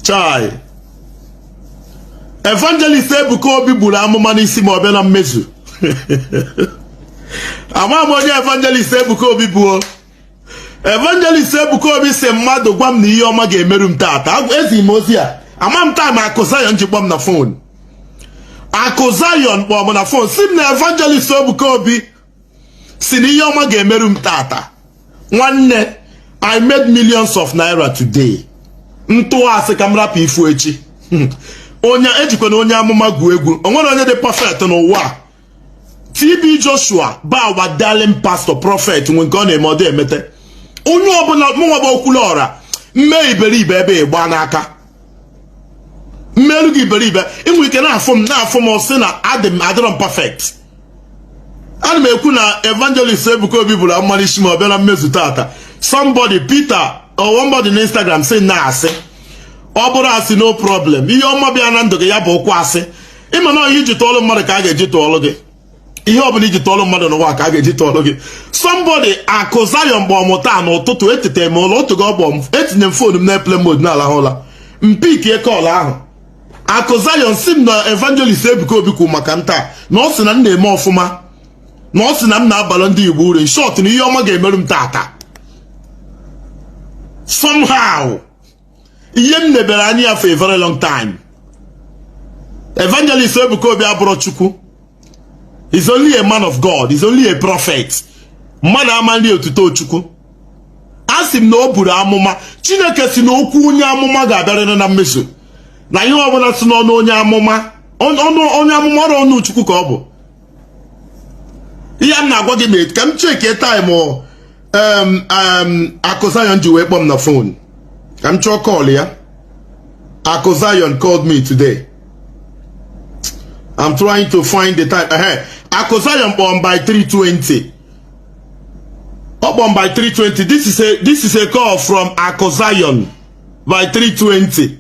Chai. Evangelist Ebuka Obi buru amụma n'isi ma ọ bịa na mmezu. Ama m onye Evangelist Ebuka Obi bụ. Evangelist Ebuka Obi sị mmadụ gwa m na ihe ọma ga-emerụ m taata. Ezi m ozi a. Ama m taa ma Akụ Zion ji kpọọ m na phone. Akụ Zion kpọọ m na phone. Si m na Evangelist Ebuka Obi si na ihe ọma ga-emerụ m taata. Nwanne, I made millions of naira today. Ntụasị ka m rapụ ifu echi. Onye ejikwa na onye amụma gwu egwu. O nwere onye dị perfect n'ụwa. TB Joshua ba our darling pastor prophet nwe nke ọ na-eme ọ dị emete. Onye ọbụla mụnwa bụ Okwuluora mme iberibe ebe ịgba n'aka. Mmelu gị iberibe inwe ike na-afụ m sị na adịrọ m perfect. Ana m ekwu na Evangelist Ebuka Obi bụrụ amalishi ma ọ bịa na mmezu tata. Somebody Peter or somebody on Instagram say na asị. Ọ bụrụ asị no problem. Ihe ọma bịa na ndụ gị ya bụ okwu asị. Ịma na ihe iji tụọlụ mmadụ ka a ga-eji tụọlụ gị. Ihe ọbụla iji tụọlụ mmadụ n'ụwa ka a ga-eji tụọlụ gị. Somebody Akụ Zion gbọọ m taa n'ụtụtụ etete m ụlọ otu gị ọ gbọọ m etinye m fonu m na-airplane mode na-alahụ ụla. Mpike kọl ahụ. Akụ Zion si m na Evangelist Ebuka Obi kwuru maka nta na ọ sị na m na-eme ọfụma. Na ọ sị na m na-abalị ndị Igbo uru. In short na ihe ọma ga-emerụ m taata. Somehow. Ihe m nebere anya for a very long time. Evangelist Ebuka Obi abụrụ Chukwu. He's only a man of God. He's only a prophet. Mmadụ amali otuto Chukwu. Asị m na o buru amụma. Chineke si na okwu onye amụma ga-abịarịrị na mmezu. Na ihe ọbụla si n'ọnụ onye amụma. Onye amụma ọrụ ọnụ Chukwu ka ọ bụ. Ihe m na-agwa gị mee ka m cheke time Akụ Zion ji wee kpọọ m na phone. Ka m chọọ call ya. Akụ Zion called me today. I'm trying to find the time. Akụ Zion kpọọ m by 3:20. Ọ kpọọ m by 3:20. This is a call from Akụ Zion by 3:20.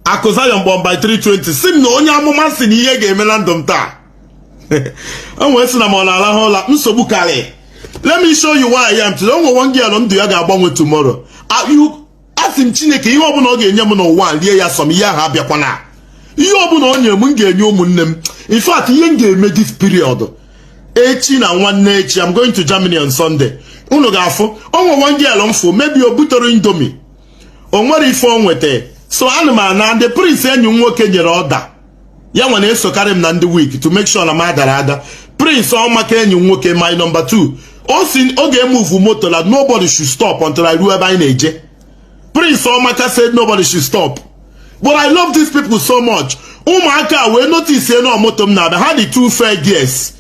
Akụ Zion kpọọ m by 3:20. Si m na onye amụma si na ihe ga-eme na ndụ m taa. O nwee sị na m ọ na-arahụ ụla nsogbu karị. Let me show you why I am today. O nwere one girl ndụ ya ga-agbanwe tomorrow. Asị m Chineke ihe ọbụla ọ ga-enye m n'ụwa lie ya sọm ihe ahụ abịakwana. Ihe ọbụla ọ nyere m ga-enye ụmụnne m. In fact, ihe m ga-eme this period. Echi na nwanne echi, I'm going to Germany on Sunday. Unu ga-afụ, o nwere one girl mfụ, maybe o butere indomie. O nwere ife o nwete. So ana m ana the prince enyi m nwoke nyere ọda. Ya nwa na-esokarị m na ndị week to make sure na m adara ada. Prince ọmaka enyi m nwoke my number 2. O si ọ ga-emove moto that nobody should stop until I ruo ebe anyị na-eje. Prince Omaka said nobody should stop. But I love these people so much. Umaka we notice no moto now. They had the 2 fair gears.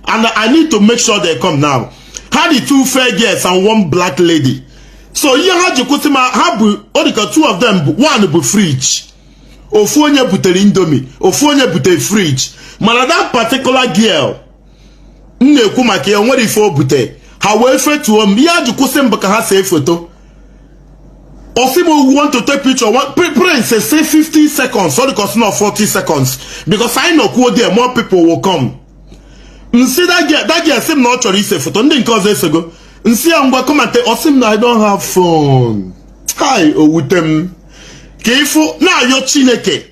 And I need to make sure they come now. Had the 2 fair gears and 1 black lady. So here had you kusima habu odika 2 of them, one bu fridge. Ofonye butere indomie. Ofonye butere fridge. Mana that particular girl. Nneku maka ya nwere ife obute. Ha wee fetu om. Ya ju kusim baka ha say photo. Osimo want to take picture. Prince say 50 seconds. Sorry, because not 40 seconds. Because I know who there more people will come. See that girl seem not to say photo. Didn't cause this ago. See I'm going to come and tell Osim I don't have phone. Hi, Owutem. Careful now your Chineke.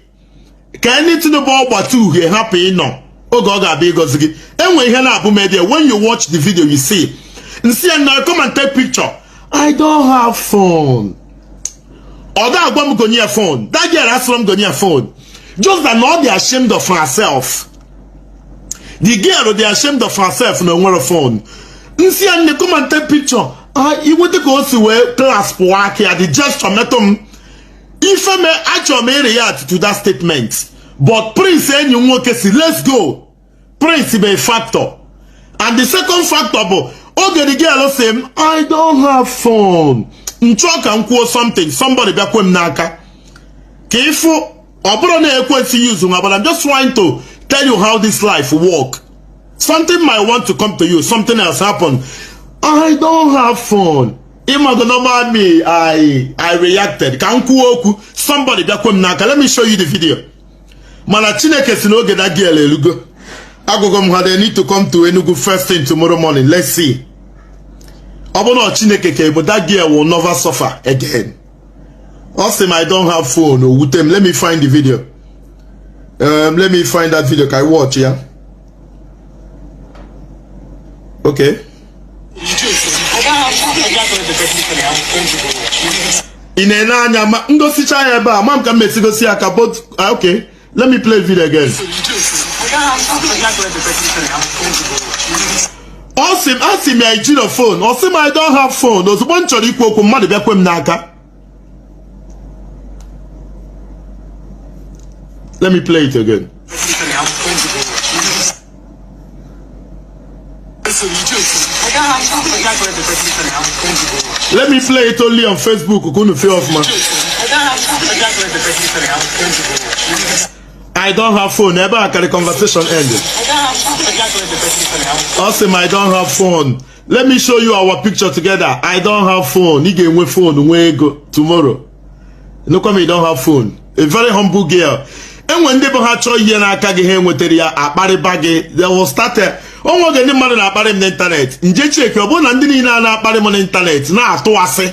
Can anything about what you here happy no? Oh God, big Gozigi. And when you have media, when you watch the video, you see. And see and now come and take picture. I don't have phone. Or that one go near phone. That girl has from go near phone. Just that not they ashamed of herself. The girl they ashamed of herself no one phone. See and they come and take picture. You want to go to where class work here the gesture metum. If I may actually react to that statement. But Prince saying you want to see let's go. Prince be a factor. And the second factor okay the girl say I don't have phone. Nchọ ka nkwuo something somebody bịakwe m n'aka ka ifu ọ bụrụ na ekwentị use nwa but I'm just trying to tell you how this life work. Something might want to come to you, something else happen. I don't have phone. Ima go normal me I reacted ka nkwuo okwu somebody bịakwe m n'aka. Let me show you the video. Mana Chineke si n'oge that girl elugo agụgọ m ha they need to come to Enugu first thing tomorrow morning. Let's see. Obono Chineke but that girl will never suffer again. Awesome, I don't have phone. Oh, with them. Let me find the video. Let me find that video. Can I watch? Yeah. Okay. In enanya ngosi chaya ba mam ka mesi gosi aka but okay. Let me play the video again. Awesome, asim ya iji no phone. Awesome, I don't have phone. Ozugbo nchọrọ ikwu okwu mmadụ bịa kwe m n'aka. Let me play it again. Let me play it only on Facebook. I don't have phone. Never can the conversation ended. Awesome, I don't have phone. Let me show you our picture together. I don't have phone. You get with phone when go tomorrow. No come, you don't have phone. A very humble girl. And when they have choice here na kage he nweteria akpari bagi, they will start onwo ge ndi mmadụ na akpari m internet. Nje check obo na ndị niile na akpari m internet na atụ asị.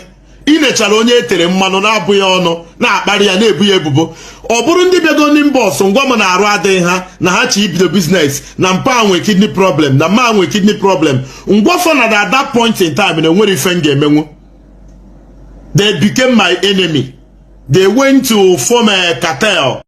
Inechara onye etere mmanụ na abụ ya ọnụ na akpari ya na ebu ya ebubo. Ọ bụrụ ndị bịago ndị boss ngwa m na arụ adịghị ha na ha chi ibido business na mpa nwe kidney problem na ma nwe kidney problem. Ngwa for na at that point in time na nwere ife ga-emenwu. They became my enemy. They went to form a cartel.